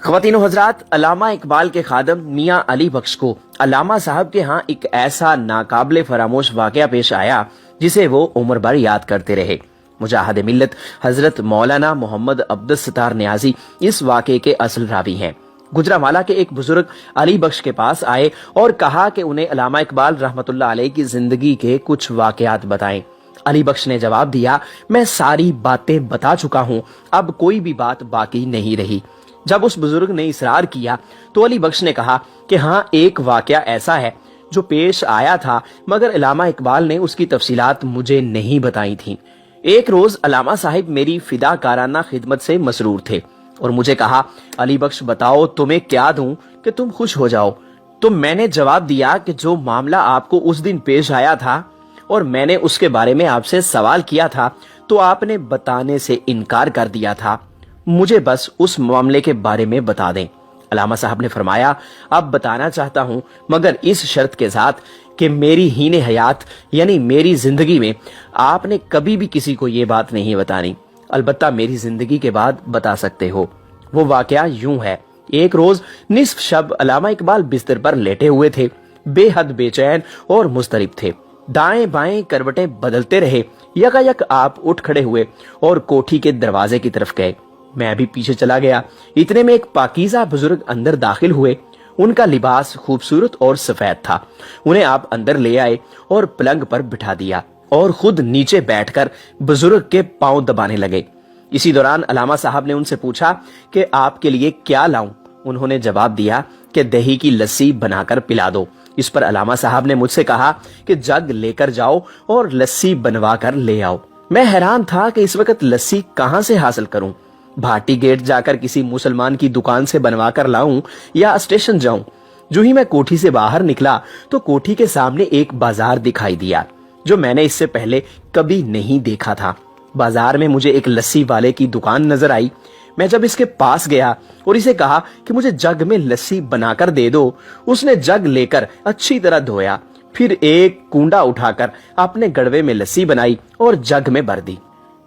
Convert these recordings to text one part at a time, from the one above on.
ख्वातीन हजरात, अल्लामा इकबाल के खादम मियाँ अली बख्श को अल्लामा साहब के यहाँ एक ऐसा नाकाबिले फरामोश वाकया पेश आया जिसे वो उम्र भर याद करते रहे। मुजाहिद मिल्लत हजरत मौलाना मोहम्मद अब्दुस सत्तार नियाज़ी इस वाक़े के असल रावी हैं। गुजरावाला के एक बुजुर्ग अली बख्श के पास आए और कहा कि उन्हें अल्लामा इकबाल रहमतुल्लाह अलैह की जिंदगी के कुछ वाकयात बताएं। अली बख्श ने जवाब दिया, मैं सारी बातें बता चुका हूँ, अब कोई भी बात बाकी नहीं रही। जब उस बुजुर्ग ने इसरार किया तो अली बख्श ने कहा कि हाँ, एक वाकया ऐसा है जो पेश आया था, मगर अल्लामा इकबाल ने उसकी तफसीलात मुझे नहीं बताई थी। एक रोज अल्लामा साहिब मेरी फिदाकाराना खिदमत से मसरूर थे और मुझे कहा, अली बख्श बताओ तुम्हें क्या दूं कि तुम खुश हो जाओ। तो मैंने जवाब दिया कि जो मामला आपको उस दिन पेश आया था और मैंने उसके बारे में आपसे सवाल किया था तो आपने बताने से इनकार कर दिया था, मुझे बस उस मामले के बारे में बता दें। अल्लामा साहब ने फरमाया, अब बताना चाहता हूं, मगर इस शर्त के साथ कि मेरी हीने हयात यानी मेरी जिंदगी में आपने कभी भी किसी को ये बात नहीं बतानी, अलबत्ता मेरी जिंदगी के बाद बता सकते हो। वो वाकया यूं है, एक रोज निस्फ शब अल्लामा इकबाल बिस्तर पर लेटे हुए थे, बेहद बेचैन और मुस्तरिब थे। दाएं बाएं करवटें बदलते रहे, यकायक आप उठ खड़े हुए और कोठी के दरवाजे की तरफ गए। मैं भी पीछे चला गया। इतने में एक पाकीज़ा बुजुर्ग अंदर दाखिल हुए। उनका लिबास खूबसूरत और सफेद था। उन्हें आप अंदर ले आए और पलंग पर बिठा दिया और खुद नीचे बैठकर बुजुर्ग के पांव दबाने लगे। इसी दौरान अल्लामा साहब ने उनसे पूछा कि आपके लिए क्या लाऊं। उन्होंने जवाब दिया कि दही की लस्सी बनाकर पिला दो। इस पर अल्लामा साहब ने मुझसे कहा कि जग लेकर जाओ और लस्सी बनवा कर ले आओ। मैं हैरान था कि इस वक्त लस्सी कहां से हासिल करूं। भाटी गेट जाकर किसी मुसलमान की दुकान से बनवा कर लाऊं या स्टेशन जाऊं। जो ही मैं कोठी से बाहर निकला तो कोठी के सामने एक बाजार दिखाई दिया जो मैंने इससे पहले कभी नहीं देखा था। बाजार में मुझे एक लस्सी वाले की दुकान नजर आई। मैं जब इसके पास गया और इसे कहा कि मुझे जग में लस्सी बनाकर दे दो, उसने जग लेकर अच्छी तरह धोया, फिर एक कूंडा उठाकर अपने गड़वे में लस्सी बनाई और जग में भर दी।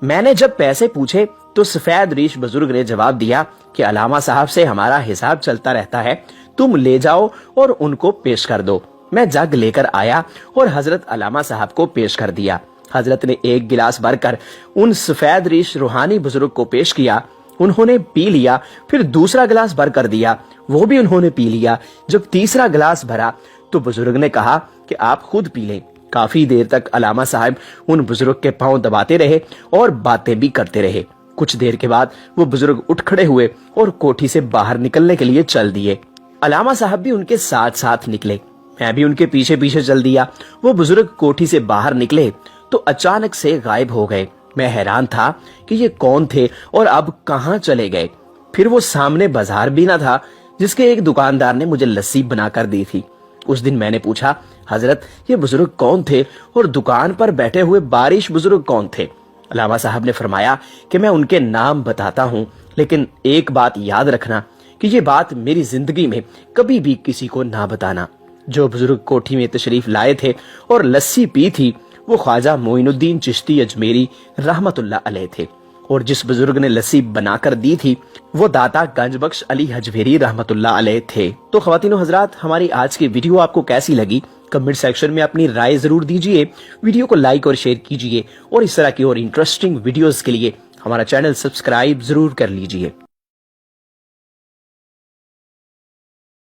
मैंने जब पैसे पूछे तो सफेद रीश बुजुर्ग ने जवाब दिया कि अल्लामा साहब से हमारा हिसाब चलता रहता है, तुम ले जाओ और उनको पेश कर दो। मैं जग लेकर आया और हजरत अल्लामा साहब को पेश कर दिया। हजरत ने एक गिलास भरकर उन सफेद रीश रूहानी बुजुर्ग को पेश किया। उन्होंने पी लिया। फिर दूसरा गिलास भर कर दिया, वो भी उन्होंने पी लिया। जब तीसरा गिलास भरा तो बुजुर्ग ने कहा कि आप खुद पी लें। काफी देर तक अल्लामा साहब उन बुजुर्ग के पांव दबाते रहे और बातें भी करते रहे। कुछ देर के बाद वो बुजुर्ग उठ खड़े हुए और कोठी से बाहर निकलने के लिए चल दिए। अल्लामा साहब भी उनके साथ साथ निकले। मैं भी उनके पीछे पीछे चल दिया। वो बुजुर्ग कोठी से बाहर निकले तो अचानक से गायब हो गए। मैं हैरान था कि ये कौन थे और अब कहां चले गए। फिर वो सामने बाजार भी ना था जिसके एक दुकानदार ने मुझे लस्सी बनाकर दी थी। उस दिन मैंने पूछा, हजरत ये बुजुर्ग कौन थे और दुकान पर बैठे हुए बारिश बुजुर्ग कौन थे? अल्लामा साहब ने फरमाया कि मैं उनके नाम बताता हूँ, लेकिन एक बात याद रखना कि ये बात मेरी जिंदगी में कभी भी किसी को ना बताना। जो बुजुर्ग कोठी में तशरीफ लाए थे और लस्सी पी थी वो ख्वाजा मोइनुद्दीन चिश्ती अजमेरी रहमतुल्लाह अलैह थे, और जिस बुजुर्ग ने लस्सी बनाकर दी थी वो दाता गंजबख्श अली हजवेरी रहमतुल्लाह अलैह थे। तो ख्वातीनो हजरात, हमारी आज की वीडियो आपको कैसी लगी? कमेंट सेक्शन में अपनी राय जरूर दीजिए। वीडियो को लाइक और शेयर कीजिए और इस तरह की और इंटरेस्टिंग वीडियोस के लिए हमारा चैनल सब्सक्राइब जरूर कर लीजिए।